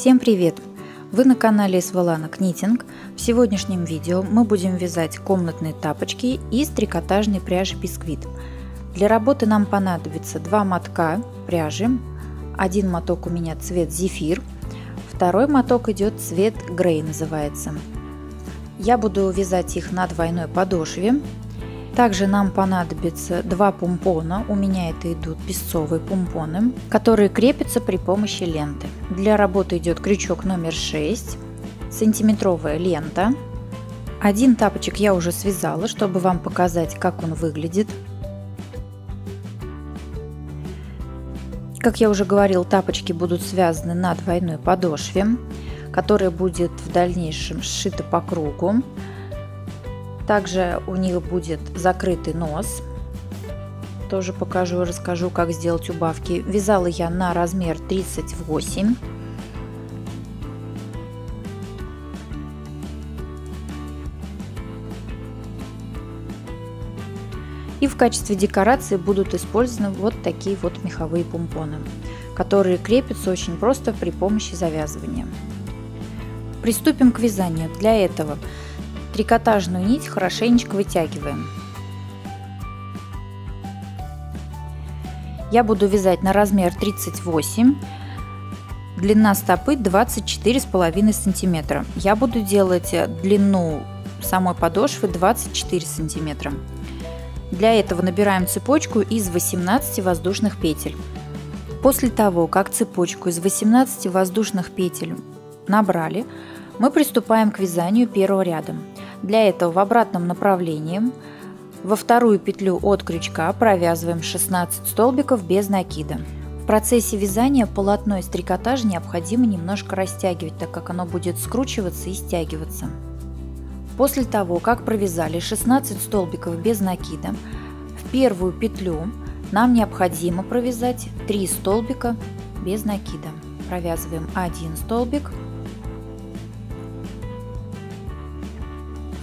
Всем привет! Вы на канале Свалана Knitting. В сегодняшнем видео мы будем вязать комнатные тапочки из трикотажной пряжи Бисквит. Для работы нам понадобится 2 мотка пряжи. Один моток у меня цвет зефир, второй моток идет цвет грей называется. Я буду вязать их на двойной подошве. Также нам понадобится 2 помпона, у меня это идут песцовые помпоны, которые крепятся при помощи ленты. Для работы идет крючок номер 6, сантиметровая лента. Один тапочек я уже связала, чтобы вам показать, как он выглядит. Как я уже говорил, тапочки будут связаны на двойной подошве, которая будет в дальнейшем сшита по кругу. Также у них будет закрытый нос. Тоже покажу и расскажу, как сделать убавки. Вязала я на размер 38. И в качестве декорации будут использованы вот такие вот меховые помпоны, которые крепятся очень просто при помощи завязывания. Приступим к вязанию. Для этого трикотажную нить хорошенечко вытягиваем. Я буду вязать на размер 38, длина стопы 24,5 сантиметра. Я буду делать длину самой подошвы 24 сантиметра. Для этого набираем цепочку из 18 воздушных петель. После того, как цепочку из 18 воздушных петель набрали, мы приступаем к вязанию первого ряда. Для этого в обратном направлении во вторую петлю от крючка провязываем 16 столбиков без накида. В процессе вязания полотно из трикотажа необходимо немножко растягивать, так как оно будет скручиваться и стягиваться. После того, как провязали 16 столбиков без накида, в первую петлю нам необходимо провязать 3 столбика без накида. Провязываем 1 столбик,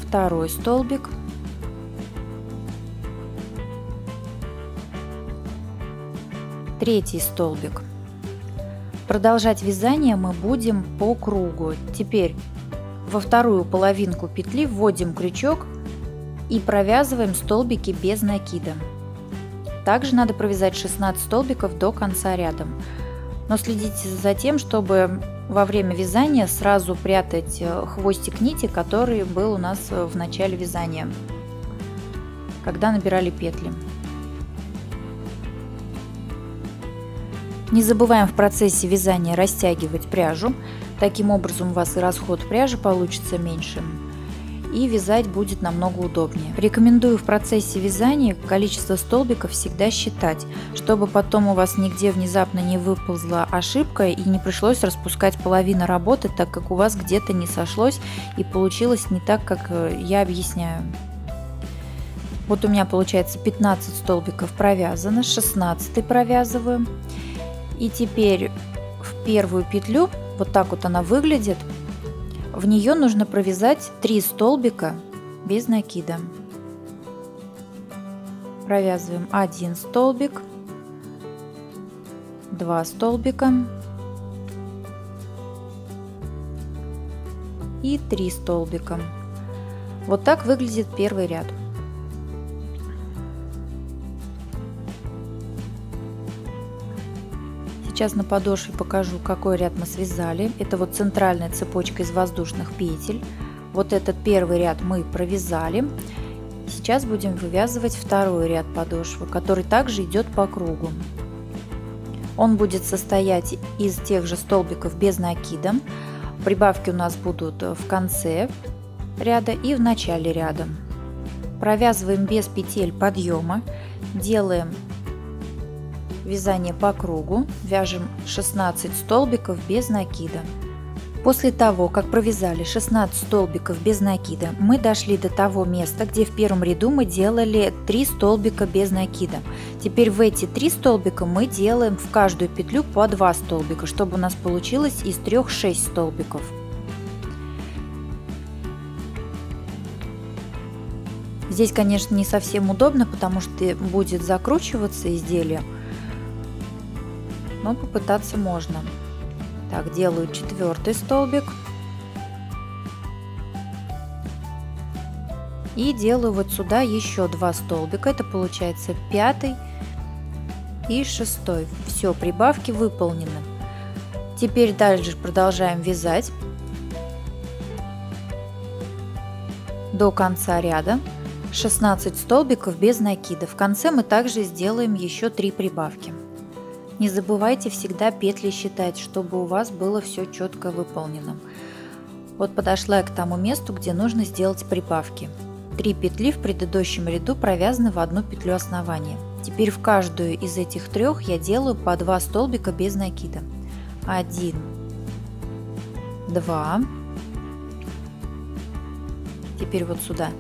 второй столбик, третий столбик. Продолжать вязание мы будем по кругу. Теперь во вторую половинку петли вводим крючок и провязываем столбики без накида. Также надо провязать 16 столбиков до конца ряда. Но следите за тем, чтобы во время вязания сразу прятать хвостик нити, который был у нас в начале вязания, когда набирали петли. Не забываем в процессе вязания растягивать пряжу. Таким образом у вас и расход пряжи получится меньше, и вязать будет намного удобнее. Рекомендую в процессе вязания количество столбиков всегда считать, чтобы потом у вас нигде внезапно не выползла ошибка и не пришлось распускать половину работы, так как у вас где-то не сошлось и получилось не так, как я объясняю. Вот у меня получается 15 столбиков провязано, 16 провязываю. И теперь в первую петлю, вот так вот она выглядит, в нее нужно провязать 3 столбика без накида. Провязываем 1 столбик, 2 столбика и 3 столбика. Вот так выглядит первый ряд. Сейчас на подошве покажу, какой ряд мы связали. Это вот центральная цепочка из воздушных петель. Вот этот первый ряд мы провязали. Сейчас будем вывязывать второй ряд подошвы, который также идет по кругу. Он будет состоять из тех же столбиков без накида. Прибавки у нас будут в конце ряда и в начале ряда. Провязываем без петель подъема, делаем вязание по кругу, вяжем 16 столбиков без накида. После того, как провязали 16 столбиков без накида, мы дошли до того места, где в первом ряду мы делали 3 столбика без накида. Теперь в эти 3 столбика мы делаем в каждую петлю по 2 столбика, чтобы у нас получилось из 3 6 столбиков. Здесь, конечно, не совсем удобно, потому что будет закручиваться изделие, но попытаться можно. Так, делаю 4 столбик. И делаю вот сюда еще 2 столбика. Это получается 5 и 6. Все, прибавки выполнены. Теперь дальше продолжаем вязать до конца ряда. 16 столбиков без накида. В конце мы также сделаем еще 3 прибавки. Не забывайте всегда петли считать, чтобы у вас было все четко выполнено. Вот подошла я к тому месту, где нужно сделать прибавки. 3 петли в предыдущем ряду провязаны в одну петлю основания. Теперь в каждую из этих 3 я делаю по 2 столбика без накида. 1, 2. Теперь вот сюда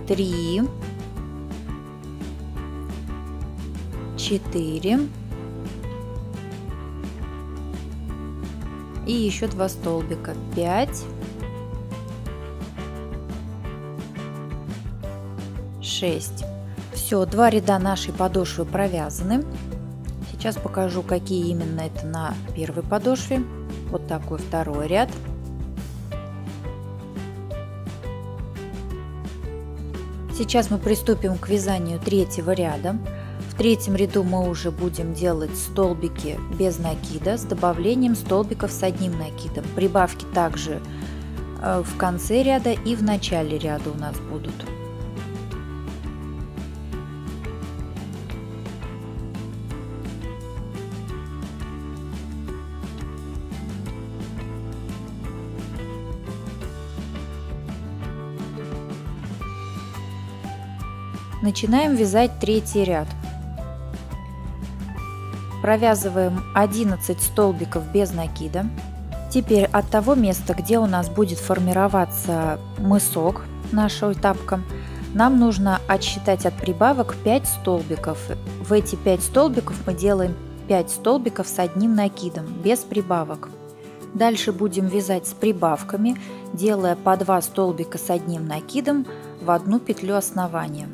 3, 4 и еще 2 столбика. 5, 6. Все, 2 ряда нашей подошвы провязаны. Сейчас покажу, какие именно это на первой подошве. Вот такой второй ряд. Сейчас мы приступим к вязанию 3-го ряда. В 3-м ряду мы уже будем делать столбики без накида с добавлением столбиков с одним накидом. Прибавки также в конце ряда и в начале ряда у нас будут. Начинаем вязать 3-й ряд. Провязываем 11 столбиков без накида. Теперь от того места, где у нас будет формироваться мысок нашего тапка, нам нужно отсчитать от прибавок 5 столбиков. В эти 5 столбиков мы делаем 5 столбиков с одним накидом, без прибавок. Дальше будем вязать с прибавками, делая по 2 столбика с одним накидом в одну петлю основания.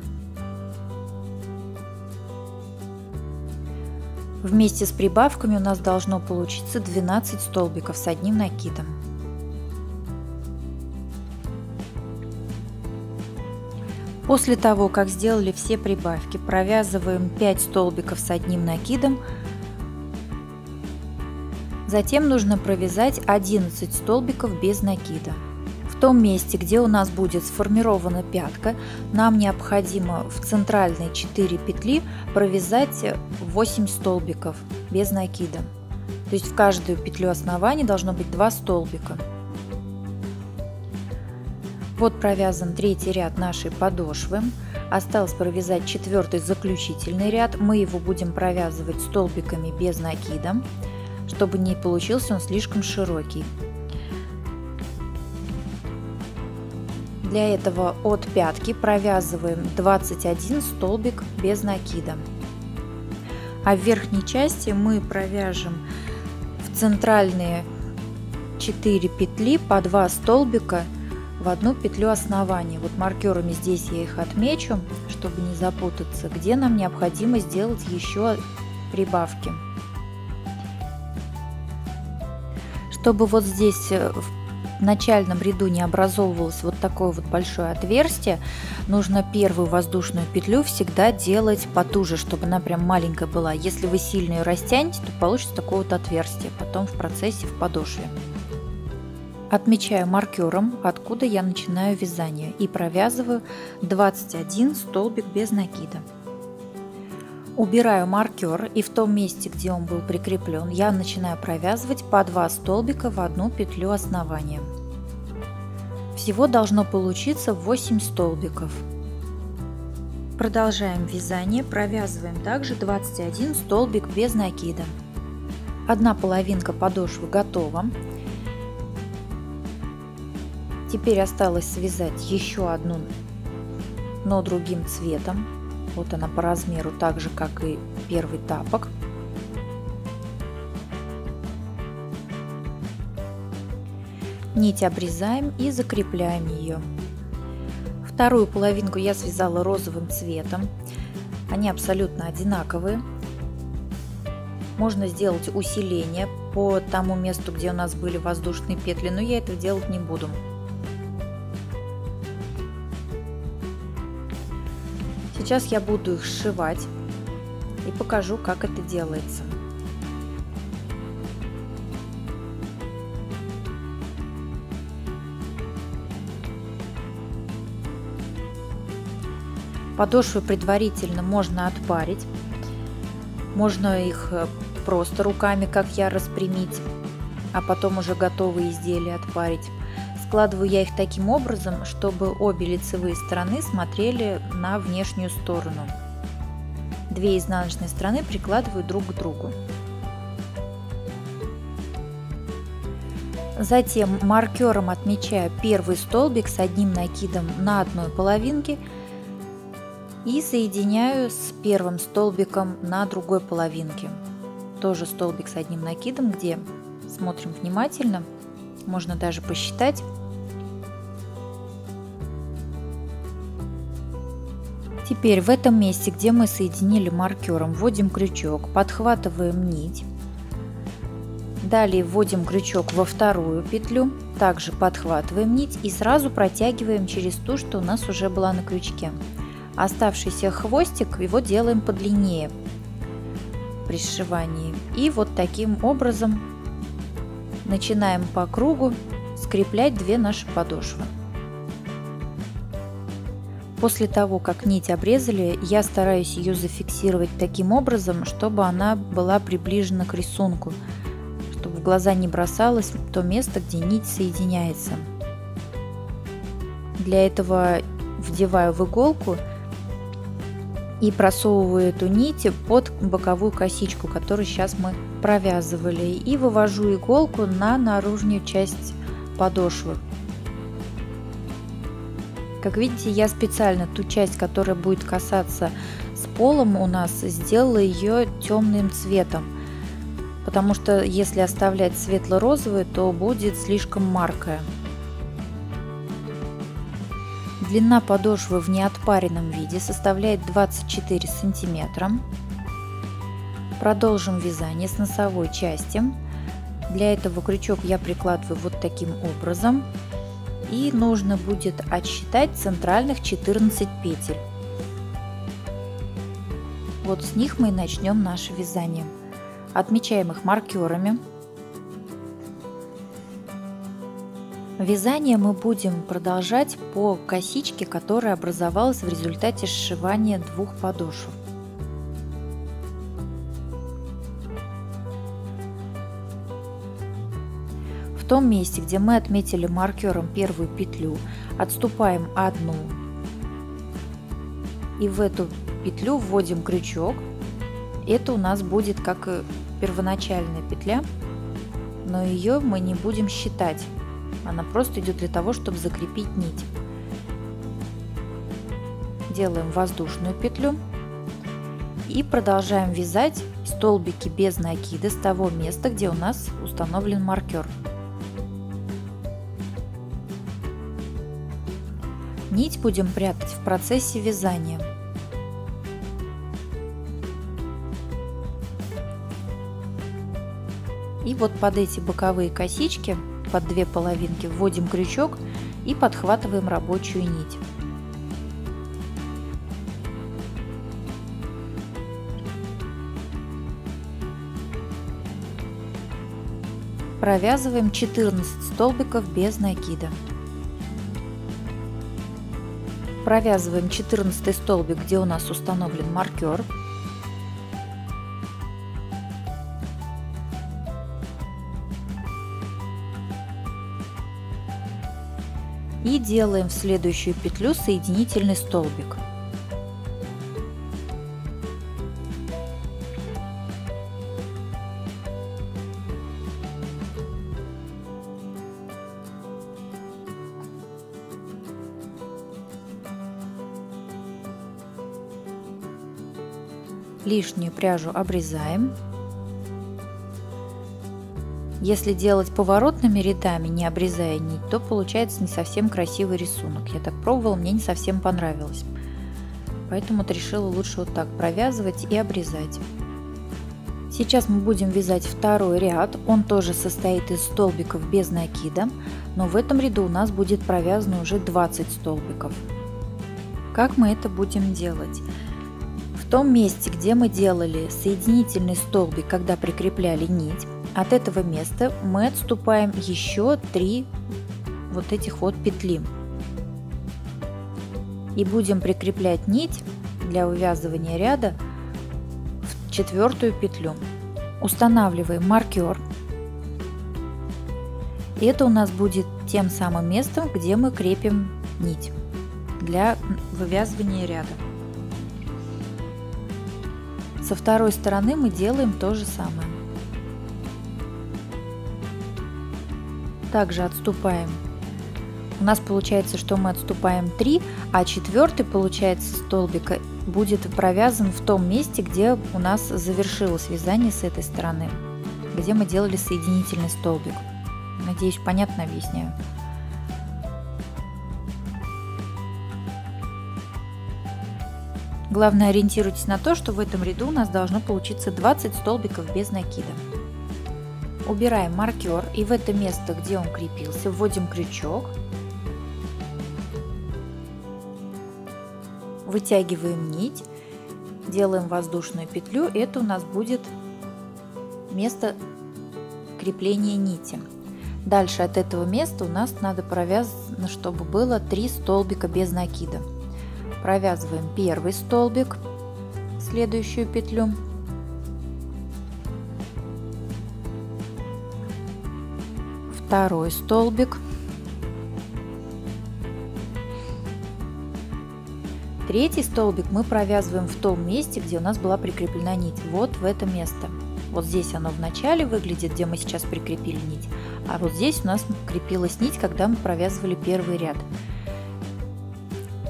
Вместе с прибавками у нас должно получиться 12 столбиков с одним накидом. После того, как сделали все прибавки, провязываем 5 столбиков с одним накидом. Затем нужно провязать 11 столбиков без накида. В том месте, где у нас будет сформирована пятка, нам необходимо в центральные 4 петли провязать 8 столбиков без накида. То есть в каждую петлю основания должно быть 2 столбика. Вот провязан 3-й ряд нашей подошвы. Осталось провязать 4-й заключительный ряд. Мы его будем провязывать столбиками без накида, чтобы не получился он слишком широкий. Для этого от пятки провязываем 21 столбик без накида. А в верхней части мы провяжем в центральные 4 петли по 2 столбика в одну петлю основания. Вот маркерами здесь я их отмечу, чтобы не запутаться, где нам необходимо сделать еще прибавки. Чтобы вот здесь в начальном ряду не образовывалось вот такое вот большое отверстие, нужно первую воздушную петлю всегда делать потуже, чтобы она прям маленькая была. Если вы сильно ее растянете, то получится такое вот отверстие потом в процессе в подошве. Отмечаю маркером, откуда я начинаю вязание, и провязываю 21 столбик без накида. Убираю маркер, и в том месте, где он был прикреплен, я начинаю провязывать по 2 столбика в одну петлю основания. Всего должно получиться 8 столбиков. Продолжаем вязание, провязываем также 21 столбик без накида. Одна половинка подошвы готова. Теперь осталось связать еще одну, но другим цветом. Вот она по размеру, так же как и первый тапок. Нить обрезаем и закрепляем ее. Вторую половинку я связала розовым цветом. Они абсолютно одинаковые. Можно сделать усиление по тому месту, где у нас были воздушные петли, но я этого делать не буду. Сейчас я буду их сшивать и покажу, как это делается. Подошвы предварительно можно отпарить, можно их просто руками, как я, распрямить, а потом уже готовые изделия отпарить. Складываю я их таким образом, чтобы обе лицевые стороны смотрели на внешнюю сторону. Две изнаночные стороны прикладываю друг к другу. Затем маркером отмечаю первый столбик с одним накидом на одной половинке и соединяю с первым столбиком на другой половинке. Тоже столбик с одним накидом, где смотрим внимательно, можно даже посчитать. Теперь в этом месте, где мы соединили маркером, вводим крючок, подхватываем нить. Далее вводим крючок во вторую петлю, также подхватываем нить и сразу протягиваем через ту, что у нас уже была на крючке. Оставшийся хвостик его делаем подлиннее при сшивании. И вот таким образом начинаем по кругу скреплять две наши подошвы. После того, как нить обрезали, я стараюсь ее зафиксировать таким образом, чтобы она была приближена к рисунку, чтобы в глаза не бросалось то место, где нить соединяется. Для этого вдеваю в иголку и просовываю эту нить под боковую косичку, которую сейчас мы провязывали, и вывожу иголку на наружную часть подошвы. Как видите, я специально ту часть, которая будет касаться с полом у нас, сделала ее темным цветом, потому что если оставлять светло-розовый, то будет слишком маркая. Длина подошвы в неотпаренном виде составляет 24 сантиметра. Продолжим вязание с носовой части. Для этого крючок я прикладываю вот таким образом. И нужно будет отсчитать центральных 14 петель. Вот с них мы и начнем наше вязание. Отмечаем их маркерами. Вязание мы будем продолжать по косичке, которая образовалась в результате сшивания двух подошв. В том месте, где мы отметили маркером первую петлю, отступаем одну и в эту петлю вводим крючок. Это у нас будет как первоначальная петля, но ее мы не будем считать. Она просто идет для того, чтобы закрепить нить. Делаем воздушную петлю и продолжаем вязать столбики без накида с того места, где у нас установлен маркер. Нить будем прятать в процессе вязания. И вот под эти боковые косички, под две половинки, вводим крючок и подхватываем рабочую нить. Провязываем 14 столбиков без накида. Провязываем 14 столбик, где у нас установлен маркер. И делаем в следующую петлю соединительный столбик. Лишнюю пряжу обрезаем. Если делать поворотными рядами, не обрезая нить, то получается не совсем красивый рисунок. Я так пробовала, мне не совсем понравилось. Поэтому решила лучше вот так провязывать и обрезать. Сейчас мы будем вязать второй ряд, он тоже состоит из столбиков без накида, но в этом ряду у нас будет провязано уже 20 столбиков. Как мы это будем делать? В том месте, где мы делали соединительный столбик, когда прикрепляли нить, от этого места мы отступаем еще 3 вот этих вот петли. И будем прикреплять нить для вывязывания ряда в 4-ю петлю. Устанавливаем маркер. И это у нас будет тем самым местом, где мы крепим нить для вывязывания ряда. Со второй стороны мы делаем то же самое. Также отступаем. У нас получается, что мы отступаем 3, а 4-й, получается, столбик будет провязан в том месте, где у нас завершилось вязание с этой стороны, где мы делали соединительный столбик. Надеюсь, понятно объясняю. Главное, ориентируйтесь на то, что в этом ряду у нас должно получиться 20 столбиков без накида. Убираем маркер и в это место, где он крепился, вводим крючок. Вытягиваем нить, делаем воздушную петлю. Это у нас будет место крепления нити. Дальше от этого места у нас надо провязано, чтобы было 3 столбика без накида. Провязываем первый столбик, следующую петлю, второй столбик, третий столбик мы провязываем в том месте, где у нас была прикреплена нить, вот в это место. Вот здесь оно в начале выглядит, где мы сейчас прикрепили нить, а вот здесь у нас крепилась нить, когда мы провязывали первый ряд.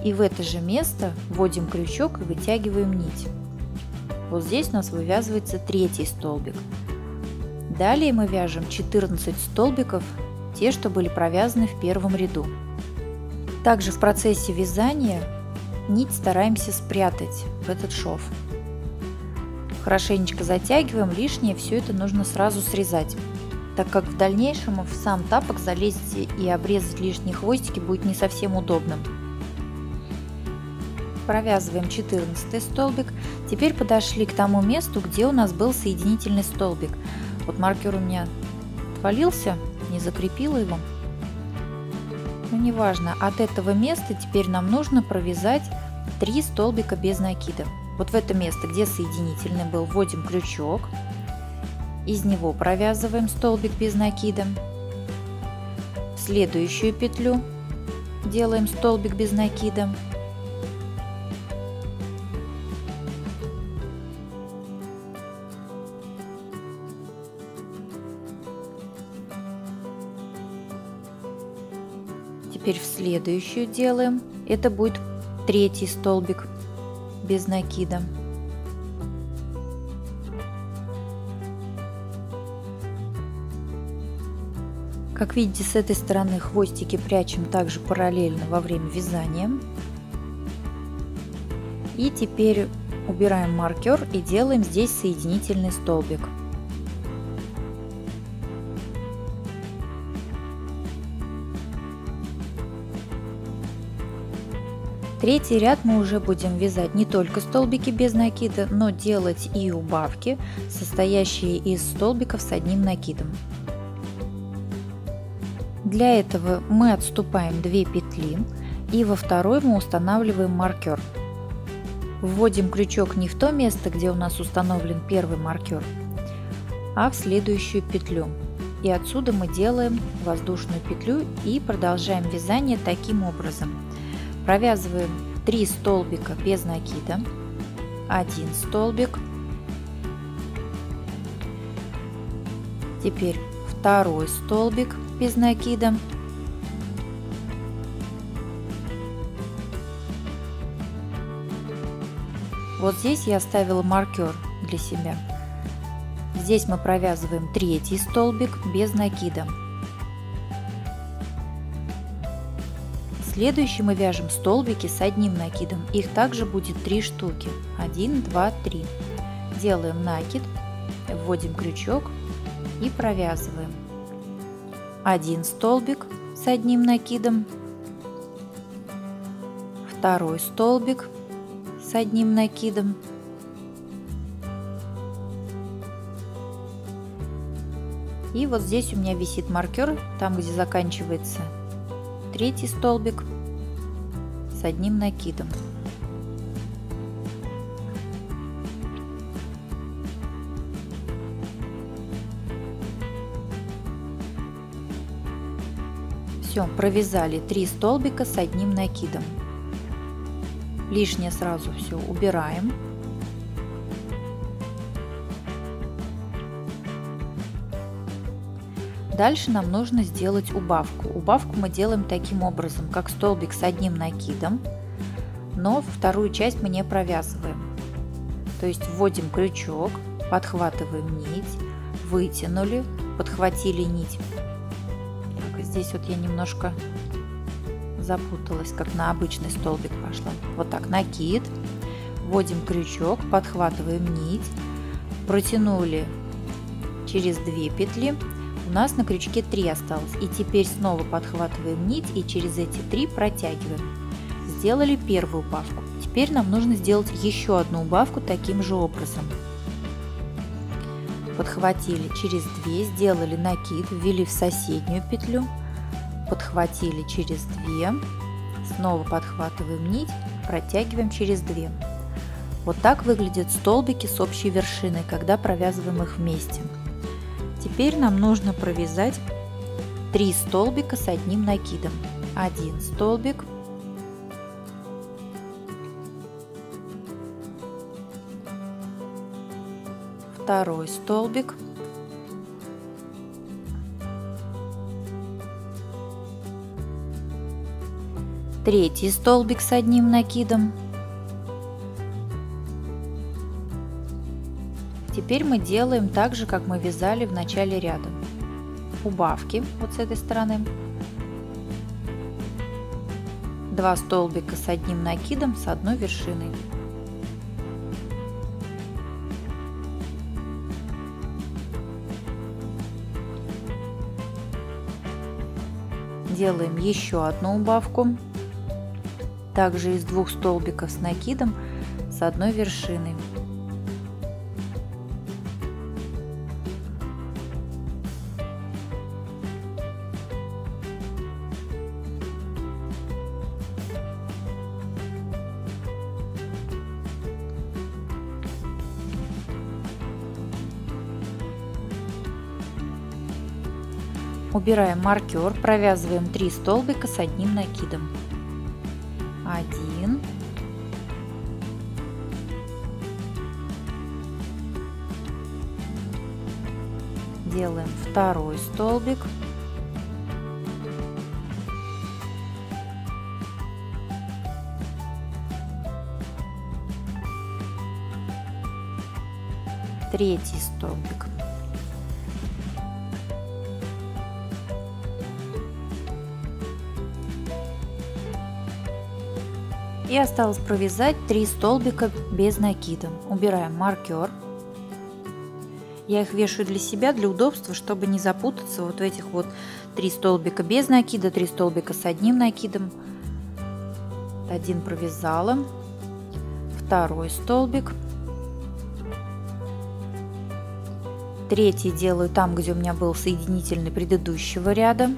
И в это же место вводим крючок и вытягиваем нить. Вот здесь у нас вывязывается третий столбик. Далее мы вяжем 14 столбиков, те, что были провязаны в первом ряду. Также в процессе вязания нить стараемся спрятать в этот шов. Хорошенечко затягиваем, лишнее все это нужно сразу срезать, так как в дальнейшем в сам тапок залезть и обрезать лишние хвостики будет не совсем удобным. Провязываем 14 столбик. Теперь подошли к тому месту, где у нас был соединительный столбик. Вот маркер у меня отвалился, не закрепила его. Но неважно, от этого места теперь нам нужно провязать 3 столбика без накида. Вот в это место, где соединительный был, вводим крючок, из него провязываем столбик без накида. В следующую петлю делаем столбик без накида. Теперь в следующую делаем, это будет третий столбик без накида. Как видите, с этой стороны хвостики прячем также параллельно во время вязания. И теперь убираем маркер и делаем здесь соединительный столбик. Третий ряд мы уже будем вязать не только столбики без накида, но делать и убавки, состоящие из столбиков с одним накидом. Для этого мы отступаем 2 петли и во второй мы устанавливаем маркер. Вводим крючок не в то место, где у нас установлен первый маркер, а в следующую петлю. И отсюда мы делаем воздушную петлю и продолжаем вязание таким образом. Провязываем 3 столбика без накида, 1 столбик, теперь второй столбик без накида, вот здесь я оставила маркер для себя. Здесь мы провязываем третий столбик без накида. Следующий мы вяжем столбики с одним накидом. Их также будет 3 штуки. 1, 2, 3. Делаем накид. вводим крючок и провязываем 1 столбик с одним накидом, 2 столбик с одним накидом, и вот здесь у меня висит маркер, там где заканчивается 3 столбик с одним накидом. Все, провязали 3 столбика с одним накидом. Лишнее сразу все убираем. Дальше нам нужно сделать убавку. Убавку мы делаем таким образом, как столбик с одним накидом, но вторую часть мы не провязываем. То есть вводим крючок, подхватываем нить, вытянули, подхватили нить. Так, здесь вот я немножко запуталась, как на обычный столбик пошла. Вот так, накид, вводим крючок, подхватываем нить, протянули через 2 петли. У нас на крючке 3 осталось, и теперь снова подхватываем нить и через эти 3 протягиваем. Сделали первую убавку. Теперь нам нужно сделать еще одну убавку таким же образом. Подхватили через 2, сделали накид, ввели в соседнюю петлю, подхватили через 2, снова подхватываем нить, протягиваем через 2. Вот так выглядят столбики с общей вершиной, когда провязываем их вместе. Теперь нам нужно провязать 3 столбика с одним накидом. 1 столбик, 2 столбик, 3 столбик с одним накидом. Теперь мы делаем так же, как мы вязали в начале ряда. Убавки вот с этой стороны. 2 столбика с одним накидом с одной вершиной. Делаем еще одну убавку. Также из 2 столбиков с накидом с одной вершиной. Убираем маркер, провязываем 3 столбика с одним накидом. 1, 2 столбик, 3 столбик. И осталось провязать 3 столбика без накида. Убираем маркер. Я их вешаю для себя, для удобства, чтобы не запутаться вот в этих вот 3 столбика без накида, 3 столбика с одним накидом. 1 провязала, 2 столбик, 3 делаю там, где у меня был соединительный предыдущего ряда.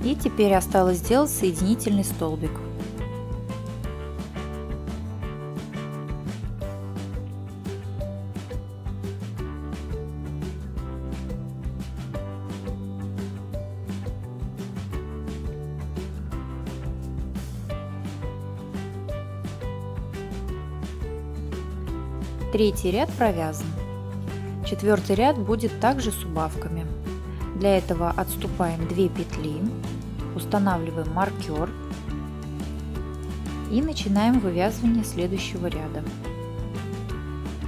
И теперь осталось сделать соединительный столбик. Третий ряд провязан. 4-й ряд будет также с убавками. Для этого отступаем 2 петли, устанавливаем маркер и начинаем вывязывание следующего ряда.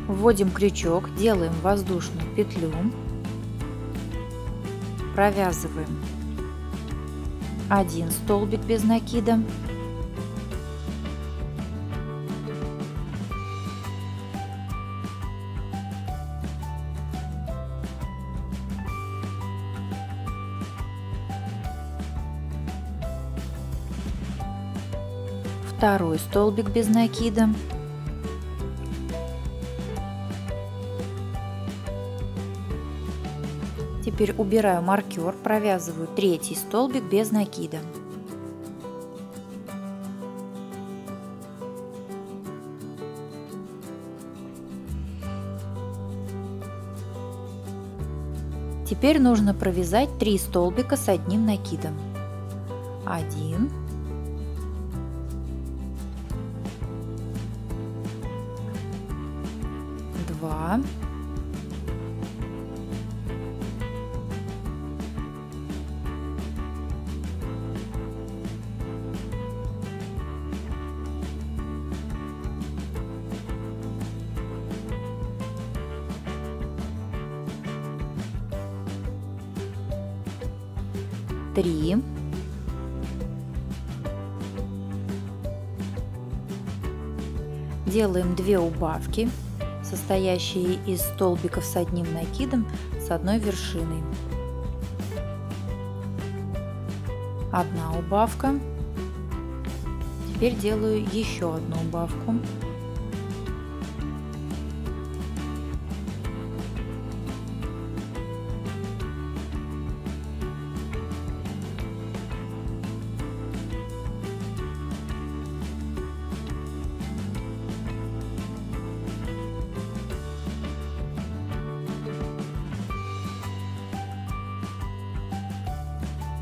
Вводим крючок, делаем воздушную петлю, Провязываем один столбик без накида, второй столбик без накида, теперь убираю маркер, провязываю третий столбик без накида. Теперь нужно провязать 3 столбика с одним накидом. 1, 2, 3, 2 убавки, состоящие из столбиков с одним накидом с одной вершиной. 1 убавка. Теперь делаю еще одну убавку.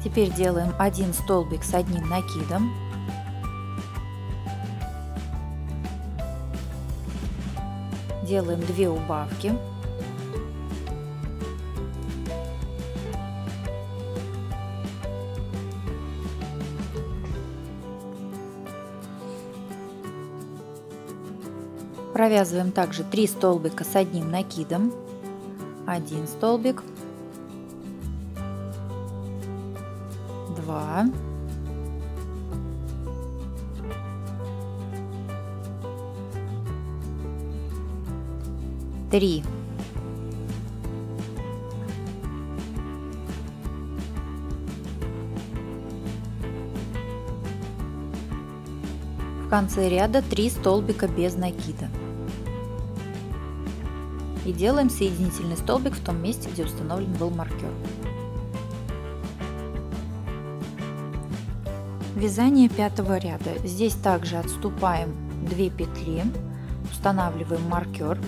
Теперь делаем 1 столбик с одним накидом. Делаем 2 убавки. Провязываем также 3 столбика с одним накидом. 1 столбик, 2, 3, 'В конце ряда 3 столбика без накида. И делаем соединительный столбик в том месте, где установлен был маркер. Вязание 5-го ряда. Здесь также отступаем 2 петли, устанавливаем маркер.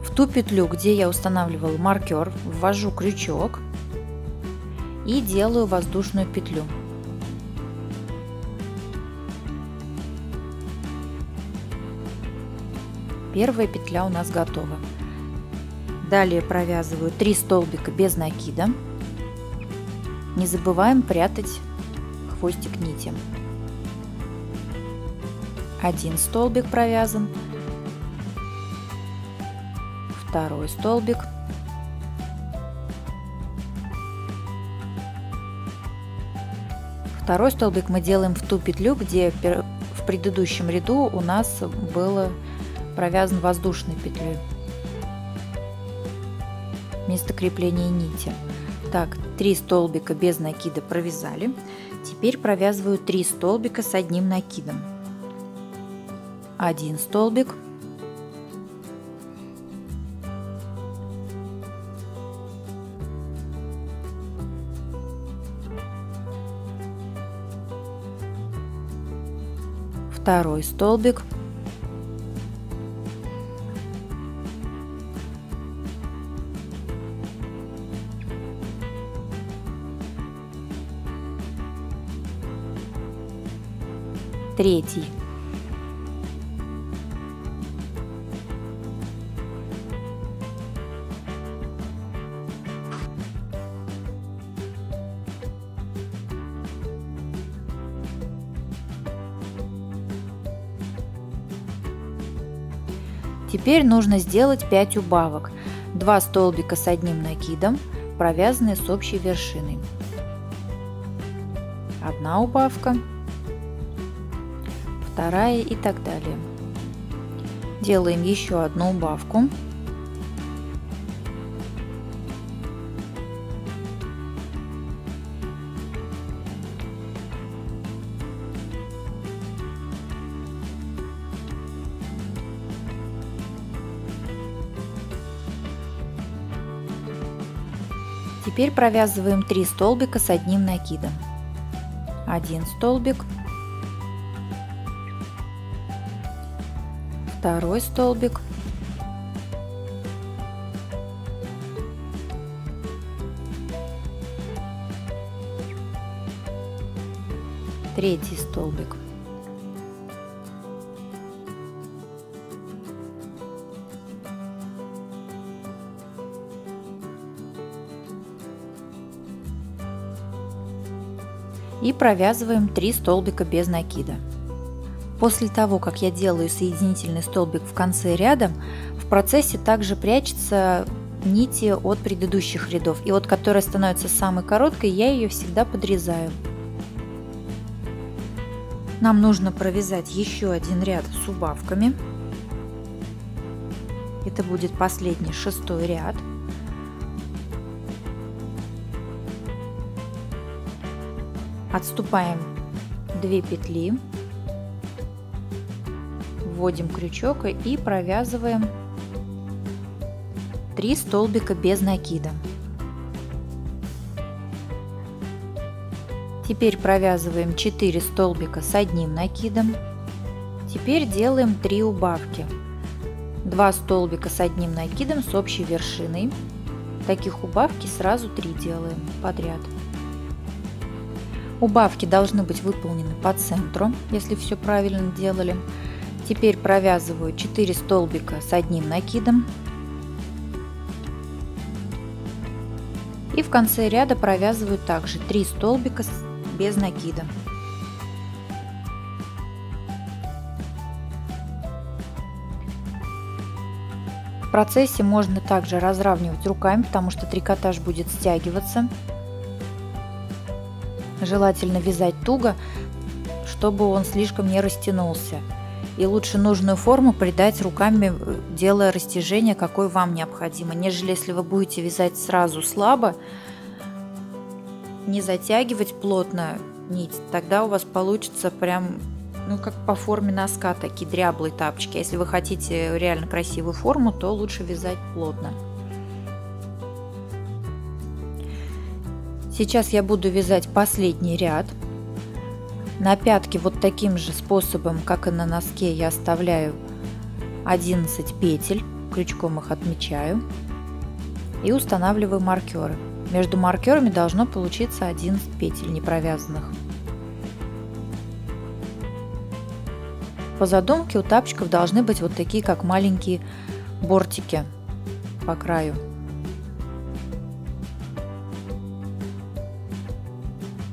В ту петлю, где я устанавливал маркер, ввожу крючок и делаю воздушную петлю. Первая петля у нас готова. Далее провязываю 3 столбика без накида. Не забываем прятать хвостик нити. 1 столбик провязан, 2 столбик, 2 столбик мы делаем в ту петлю, где в предыдущем ряду у нас было провязан воздушной петлей вместо крепления нити. Так, 3 столбика без накида провязали. Теперь провязываю 3 столбика с одним накидом. 1 столбик, 2 столбик, 3, 4, Теперь нужно сделать 5 убавок. 2 столбика с одним накидом, провязанные с общей вершиной. 1 убавка, 2 и так далее. Делаем еще одну убавку. Теперь провязываем 3 столбика с одним накидом. 1 столбик, 2 столбик, 3 столбик. И провязываем 3 столбика без накида. После того, как я делаю соединительный столбик в конце ряда, в процессе также прячутся нити от предыдущих рядов. И вот которая становится самой короткой, я ее всегда подрезаю. Нам нужно провязать еще один ряд с убавками. Это будет последний, 6-й ряд. Отступаем 2 петли, вводим крючок и провязываем 3 столбика без накида. Теперь провязываем 4 столбика с одним накидом. Теперь делаем 3 убавки. 2 столбика с одним накидом с общей вершиной. Таких убавки сразу 3 делаем подряд. Убавки должны быть выполнены по центру, если все правильно делали. Теперь провязываю 4 столбика с одним накидом. И в конце ряда провязываю также 3 столбика без накида. В процессе можно также разравнивать руками, потому что трикотаж будет стягиваться. Желательно вязать туго, чтобы он слишком не растянулся. И лучше нужную форму придать руками, делая растяжение, какое вам необходимо. Нежели если вы будете вязать сразу слабо, не затягивать плотно нить, тогда у вас получится прям, ну, как по форме носка, такие дряблые тапочки. Если вы хотите реально красивую форму, то лучше вязать плотно. Сейчас я буду вязать последний ряд. На пятке вот таким же способом, как и на носке, я оставляю 11 петель, крючком их отмечаю и устанавливаю маркеры. Между маркерами должно получиться 11 петель непровязанных. По задумке у тапочков должны быть вот такие, как маленькие бортики по краю.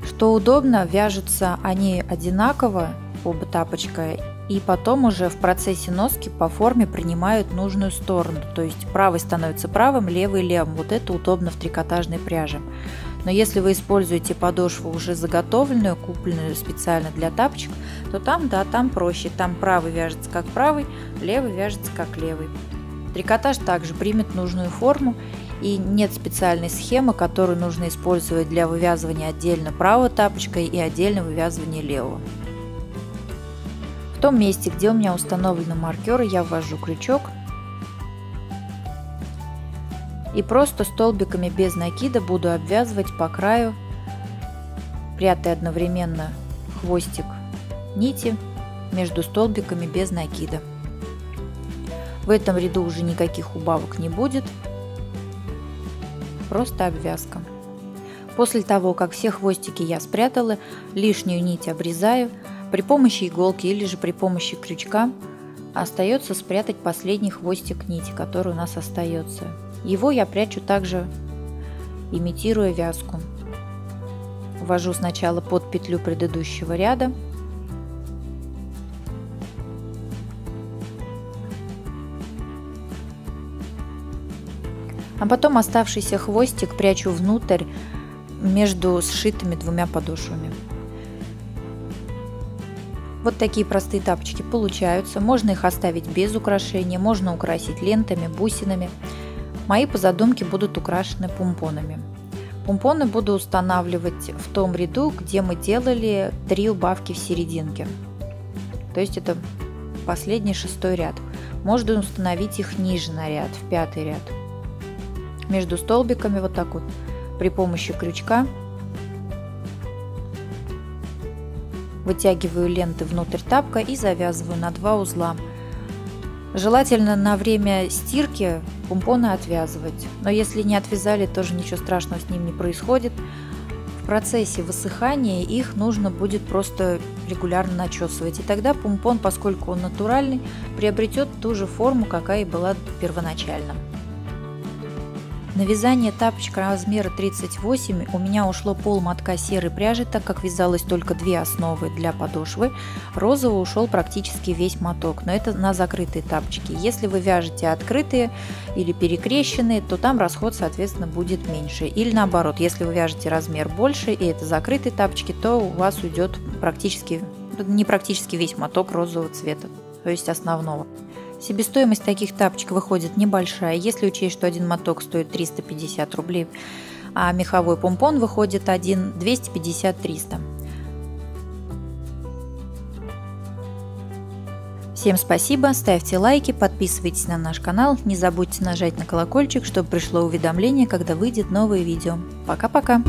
Что удобно, вяжутся они одинаково, оба тапочка, и потом уже в процессе носки по форме принимают нужную сторону. То есть правый становится правым, левый левым. Вот это удобно в трикотажной пряже. Но если вы используете подошву уже заготовленную, купленную специально для тапочек, то там, да, там проще. Там правый вяжется как правый, левый вяжется как левый. Трикотаж также примет нужную форму. И нет специальной схемы, которую нужно использовать для вывязывания отдельно правого тапочка и отдельно вывязывания левого. В том месте, где у меня установлены маркеры, я ввожу крючок и просто столбиками без накида буду обвязывать по краю, прятая одновременно хвостик нити между столбиками без накида. В этом ряду уже никаких убавок не будет. Просто обвязка. После того, как все хвостики я спрятала, лишнюю нить обрезаю. При помощи иголки или же при помощи крючка остается спрятать последний хвостик нити, который у нас остается. Его я прячу также, имитируя вязку. Ввожу сначала под петлю предыдущего ряда. А потом оставшийся хвостик прячу внутрь между сшитыми двумя подошвами. Вот такие простые тапочки получаются. Можно их оставить без украшения, можно украсить лентами, бусинами. Мои по задумке будут украшены помпонами. Помпоны буду устанавливать в том ряду, где мы делали 3 убавки в серединке. То есть это последний 6-й ряд. Можно установить их ниже на ряд, в 5-й ряд. Между столбиками вот так вот при помощи крючка вытягиваю ленты внутрь тапка и завязываю на 2 узла. Желательно на время стирки помпоны отвязывать, но если не отвязали, тоже ничего страшного с ним не происходит. В процессе высыхания их нужно будет просто регулярно начесывать, и тогда помпон, поскольку он натуральный, приобретет ту же форму, какая и была первоначально. На вязание тапочка размера 38 у меня ушло полмотка серой пряжи, так как вязалось только 2 основы для подошвы. Розовый ушел практически весь моток, но это на закрытые тапочки. Если вы вяжете открытые или перекрещенные, то там расход, соответственно, будет меньше. Или наоборот, если вы вяжете размер больше и это закрытые тапочки, то у вас уйдет не практически весь моток розового цвета, то есть основного. Себестоимость таких тапочек выходит небольшая, если учесть, что один моток стоит 350 рублей, а меховой помпон выходит один 250-300. Всем спасибо, ставьте лайки, подписывайтесь на наш канал, не забудьте нажать на колокольчик, чтобы пришло уведомление, когда выйдет новое видео. Пока-пока!